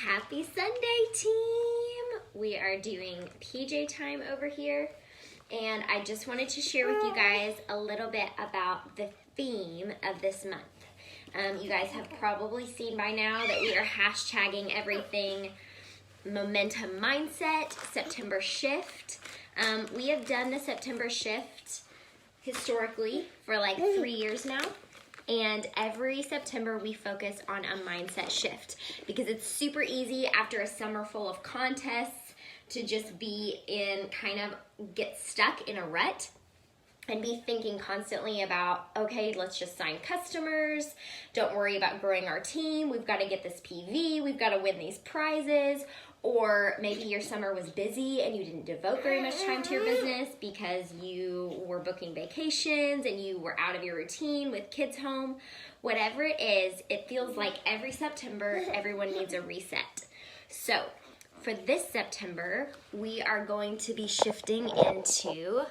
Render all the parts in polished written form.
Happy Sunday, team! We are doing PJ time over here, and I just wanted to share with you guys a little bit about the theme of this month. You guys have probably seen by now that we are hashtagging everything Momentum Mindset, September Shift. We have done the September Shift historically for like 3 years now. And every September we focus on a mindset shift because it's super easy after a summer full of contests to just be in get stuck in a rut and be thinking constantly about, okay, let's just sign customers. Don't worry about growing our team. We've got to get this PV. We've got to win these prizes. Or maybe your summer was busy and you didn't devote very much time to your business because you were booking vacations and you were out of your routine with kids home. Whatever it is, it feels like every September everyone needs a reset. So for this September, we are going to be shifting into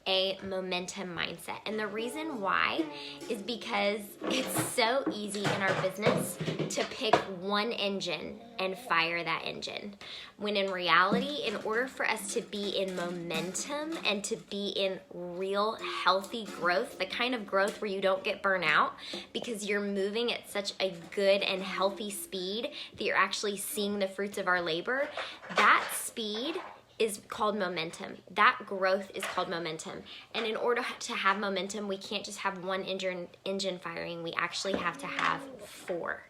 a momentum mindset. And the reason why is because it's so easy in our business to pick one engine and fire that engine. When in reality, in order for us to be in momentum and to be in real healthy growth, the kind of growth where you don't get burnt out because you're moving at such a good and healthy speed that you're actually seeing the fruits of our labor, that speed is called momentum. That growth is called momentum. And in order to have momentum, we can't just have one engine firing. We actually have to have 4.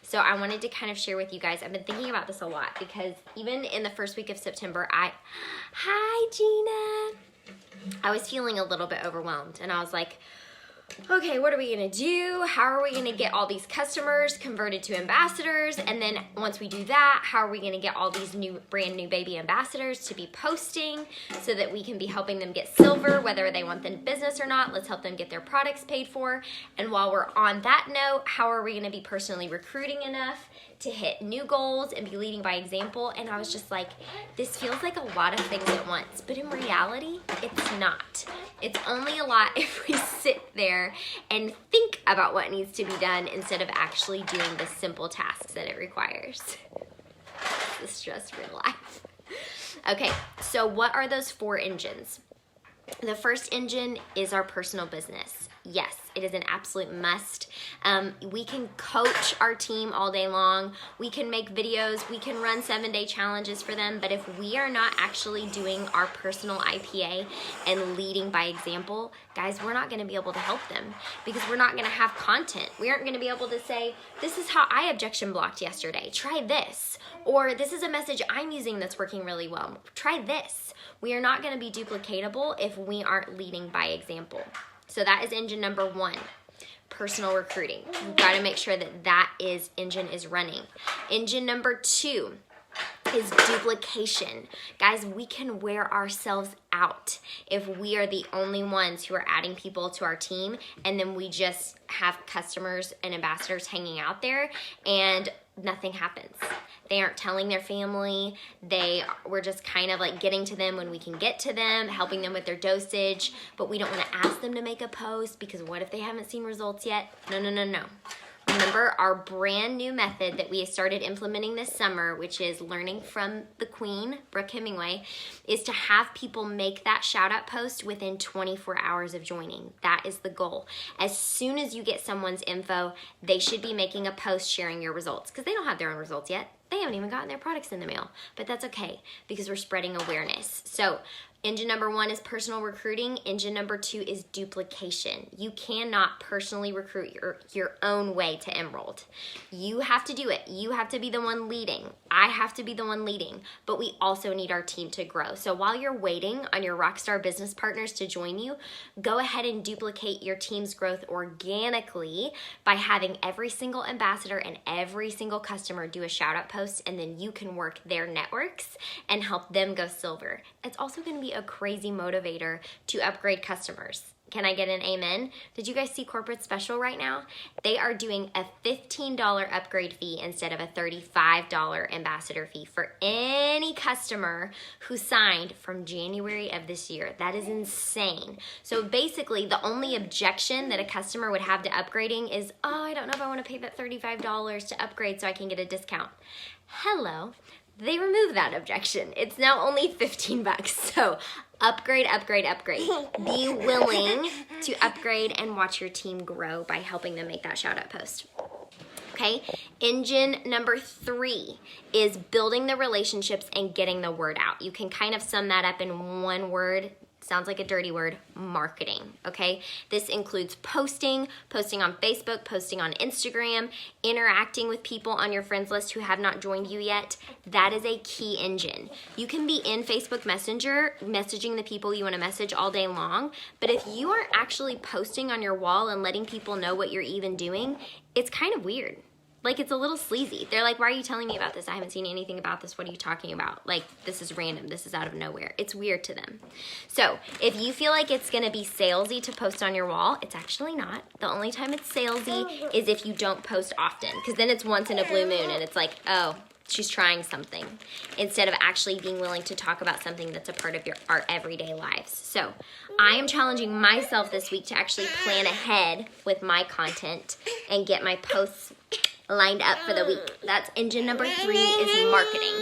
So I wanted to kind of share with you guys, I've been thinking about this a lot because even in the first week of September, hi Gina, I was feeling a little bit overwhelmed and I was like, okay, what are we gonna do? How are we gonna get all these customers converted to ambassadors? And then once we do that, how are we gonna get all these brand new baby ambassadors to be posting so that we can be helping them get silver, whether they want the business or not? Let's help them get their products paid for. And while we're on that note, how are we gonna be personally recruiting enough to hit new goals and be leading by example? And I was just like, this feels like a lot of things at once, but in reality, it's not. It's only a lot if we sit there and think about what needs to be done instead of actually doing the simple tasks that it requires. It's just real life. Okay, so what are those 4 engines? The first engine is our personal business. Yes, it is an absolute must. We can coach our team all day long. We can make videos. We can run 7-day challenges for them. But if we are not actually doing our personal IPA and leading by example, guys, we're not going to be able to help them because we're not going to have content. We aren't going to be able to say, this is how I objection blocked yesterday. Try this. Or this is a message I'm using that's working really well. Try this. We are not going to be duplicatable if we aren't leading by example. So that is engine number 1, personal recruiting. You've got to make sure that engine is running. Engine number 2 is duplication. Guys, we can wear ourselves out if we are the only ones who are adding people to our team and then we just have customers and ambassadors hanging out there and nothing happens. They aren't telling their family. We're just kind of like getting to them when we can get to them, helping them with their dosage, but we don't want to ask them to make a post because what if they haven't seen results yet? No. Remember our brand new method that we started implementing this summer, which is learning from the queen, Brooke Hemingway, is to have people make that shout out post within 24 hours of joining. That is the goal. As soon as you get someone's info, they should be making a post sharing your results because they don't have their own results yet. They haven't even gotten their products in the mail, but that's okay because we're spreading awareness. So engine number 1 is personal recruiting. Engine number 2 is duplication. You cannot personally recruit your own way to Emerald. You have to do it. You have to be the one leading. I have to be the one leading, but we also need our team to grow. So while you're waiting on your Rockstar business partners to join you, go ahead and duplicate your team's growth organically by having every single ambassador and every single customer do a shout out post, and then you can work their networks and help them go silver. It's also going to be a crazy motivator to upgrade customers. Can I get an amen? Did you guys see Corporate Special right now? They are doing a $15 upgrade fee instead of a $35 ambassador fee for any customer who signed from January of this year. That is insane. So basically, the only objection that a customer would have to upgrading is, oh, I don't know if I want to pay that $35 to upgrade so I can get a discount. Hello. They removed that objection. It's now only 15 bucks. So upgrade, upgrade, upgrade. Be willing to upgrade and watch your team grow by helping them make that shout out post. Okay, engine number 3 is building the relationships and getting the word out. You can kind of sum that up in one word. Sounds like a dirty word, marketing, okay? This includes posting on Facebook, posting on Instagram, interacting with people on your friends list who have not joined you yet. That is a key engine. You can be in Facebook Messenger, messaging the people you want to message all day long, but if you aren't actually posting on your wall and letting people know what you're even doing, it's kind of weird. Like, it's a little sleazy. They're like, why are you telling me about this? I haven't seen anything about this. What are you talking about? Like, this is random. This is out of nowhere. It's weird to them. So if you feel like it's going to be salesy to post on your wall, it's actually not. The only time it's salesy is if you don't post often, because then it's once in a blue moon and it's like, oh, she's trying something, instead of actually being willing to talk about something that's a part of our everyday lives. So I am challenging myself this week to actually plan ahead with my content and get my posts lined up for the week. That's engine number 3 is marketing.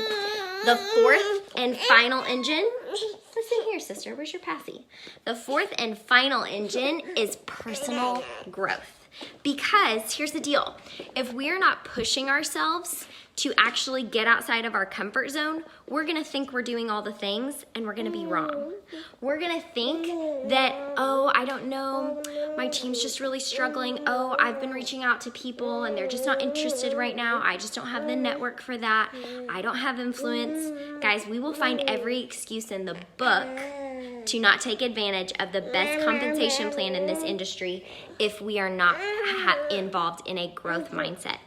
The fourth and final engine, listen here, sister, where's your passy? The fourth and final engine is personal growth. Because here's the deal, if we're not pushing ourselves to actually get outside of our comfort zone, we're gonna think we're doing all the things and we're gonna be wrong. We're gonna think that, oh, I don't know, my team's just really struggling. Oh, I've been reaching out to people and they're just not interested right now. I just don't have the network for that. I don't have influence. Guys, we will find every excuse in the book to not take advantage of the best compensation plan in this industry if we are not involved in a growth mindset.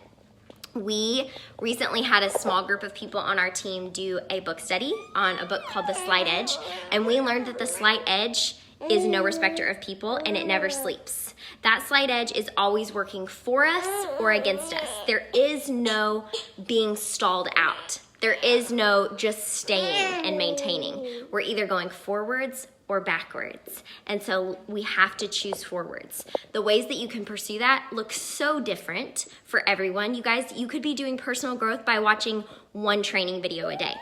We recently had a small group of people on our team do a book study on a book called The Slight Edge, and we learned that the slight edge is no respecter of people and it never sleeps. That slight edge is always working for us or against us. There is no being stalled out. There is no just staying and maintaining. We're either going forwards or backwards. And so we have to choose forwards. The ways that you can pursue that look so different for everyone. You guys, you could be doing personal growth by watching one training video a day.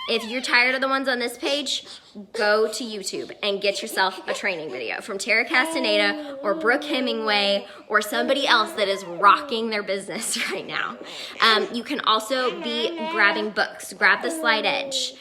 If you're tired of the ones on this page, go to YouTube and get yourself a training video from Tara Castaneda or Brooke Hemingway or somebody else that is rocking their business right now. You can also be grabbing books. Grab The Slight Edge.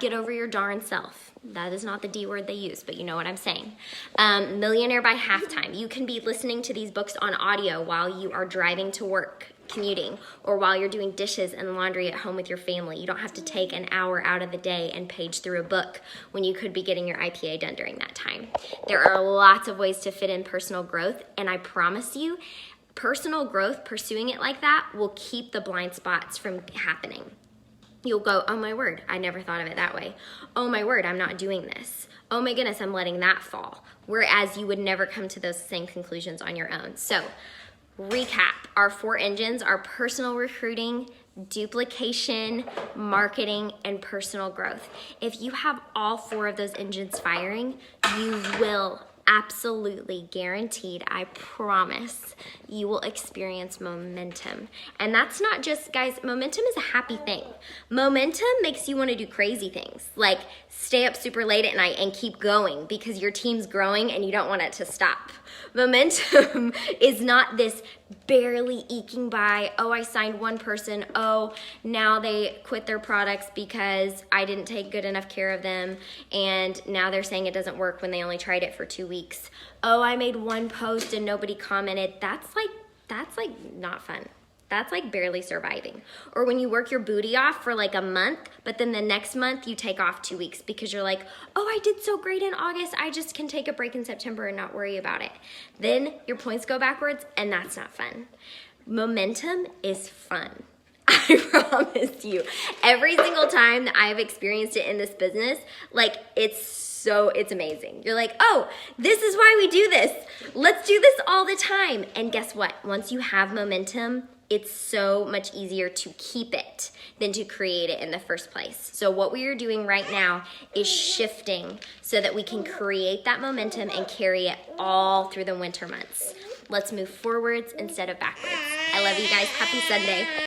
Get Over Your Darn Self. That is not the D word they use, but you know what I'm saying. Millionaire by Halftime. You can be listening to these books on audio while you are driving to work, commuting, or while you're doing dishes and laundry at home with your family. You don't have to take an hour out of the day and page through a book when you could be getting your IPA done during that time. There are lots of ways to fit in personal growth, and I promise you, personal growth, pursuing it like that, will keep the blind spots from happening. You'll go, oh my word, I never thought of it that way. Oh my word, I'm not doing this. Oh my goodness, I'm letting that fall. Whereas you would never come to those same conclusions on your own. So, recap, our 4 engines are personal recruiting, duplication, marketing, and personal growth. If you have all 4 of those engines firing, you will absolutely guaranteed, I promise, you will experience momentum. And that's not just, guys, momentum is a happy thing. Momentum makes you want to do crazy things, like stay up super late at night and keep going because your team's growing and you don't want it to stop. Momentum is not this barely eking by, oh, I signed one person, oh, now they quit their products because I didn't take good enough care of them, and now they're saying it doesn't work when they only tried it for 2 weeks. Oh, I made one post and nobody commented. That's like not fun. That's like barely surviving. Or when you work your booty off for like a month, but then the next month you take off 2 weeks because you're like, oh, I did so great in August, I just can take a break in September and not worry about it. Then your points go backwards, and that's not fun. Momentum is fun. I promise you, every single time that I've experienced it in this business, like it's amazing. You're like, oh, this is why we do this. Let's do this all the time. And guess what? Once you have momentum, it's so much easier to keep it than to create it in the first place. So what we are doing right now is shifting so that we can create that momentum and carry it all through the winter months. Let's move forwards instead of backwards. I love you guys. Happy Sunday.